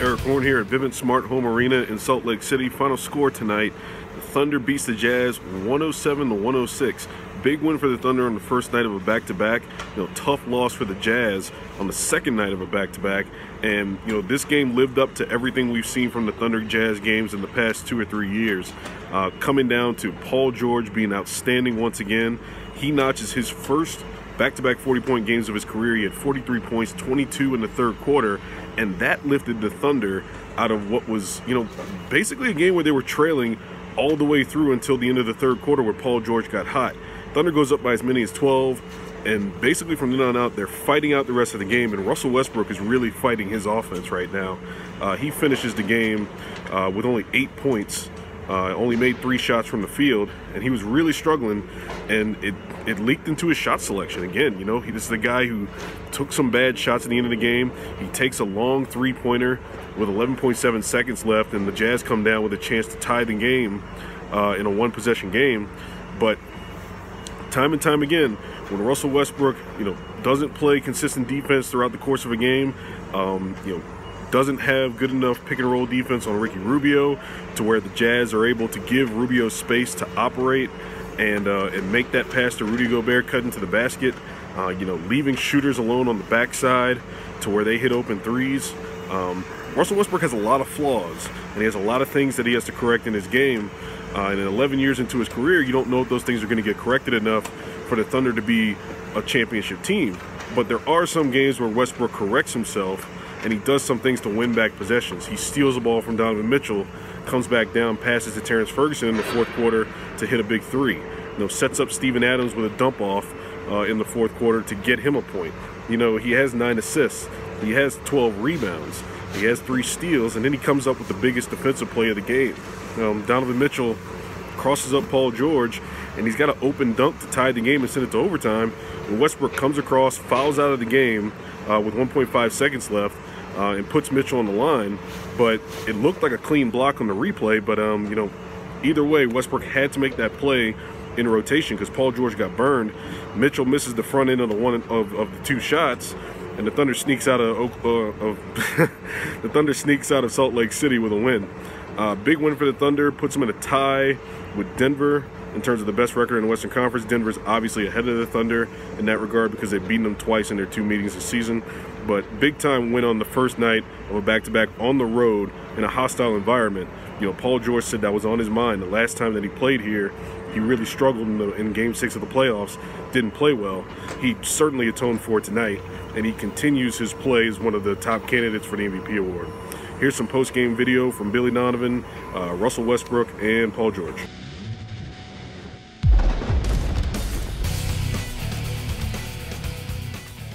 Erik Horne here at Vivint Smart Home Arena in Salt Lake City. Final score tonight, the Thunder beats the Jazz 107-106. Big win for the Thunder on the first night of a back-to-back. Tough loss for the Jazz on the second night of a back-to-back. And, this game lived up to everything we've seen from the Thunder Jazz games in the past 2 or 3 years. Coming down to Paul George being outstanding once again. He notches his first back-to-back 40-point games of his career. He had 43 points, 22 in the third quarter, and that lifted the Thunder out of what was, basically a game where they were trailing all the way through until the end of the third quarter where Paul George got hot. Thunder goes up by as many as 12, and basically from then on out, they're fighting out the rest of the game, and Russell Westbrook is really fighting his offense right now. He finishes the game with only 8 points. Only made 3 shots from the field, and he was really struggling, and it leaked into his shot selection again. This is the guy who took some bad shots at the end of the game. He takes a long three-pointer with 11.7 seconds left, and the Jazz come down with a chance to tie the game in a one-possession game. But time and time again, when Russell Westbrook, doesn't play consistent defense throughout the course of a game, doesn't have good enough pick-and-roll defense on Ricky Rubio to where the Jazz are able to give Rubio space to operate and make that pass to Rudy Gobert cut into the basket, leaving shooters alone on the backside to where they hit open threes. Russell Westbrook has a lot of flaws, and he has a lot of things that he has to correct in his game. And in 11 years into his career, you don't know if those things are going to get corrected enough for the Thunder to be a championship team. But there are some games where Westbrook corrects himself, and he does some things to win back possessions. He steals the ball from Donovan Mitchell, comes back down, passes to Terrence Ferguson in the fourth quarter to hit a big three. Sets up Steven Adams with a dump-off in the fourth quarter to get him a point. He has 9 assists. He has 12 rebounds. He has 3 steals, and then he comes up with the biggest defensive play of the game. Donovan Mitchell crosses up Paul George, and he's got an open dunk to tie the game and send it to overtime. And Westbrook comes across, fouls out of the game with 1.5 seconds left, and puts Mitchell on the line. But it looked like a clean block on the replay, but either way, Westbrook had to make that play in rotation because Paul George got burned. Mitchell misses the front end of the 2 shots, and the Thunder sneaks out of the Thunder sneaks out of Salt Lake City with a win. Big win for the Thunder, puts them in a tie with Denver in terms of the best record in the Western Conference. Denver's obviously ahead of the Thunder in that regard because they've beaten them twice in their 2 meetings this season. But big time win on the first night of a back-to-back on the road in a hostile environment. Paul George said that was on his mind. The last time that he played here, he really struggled in Game 6 of the playoffs, didn't play well. He certainly atoned for it tonight, and he continues his play as one of the top candidates for the MVP award. Here's some post-game video from Billy Donovan, Russell Westbrook, and Paul George.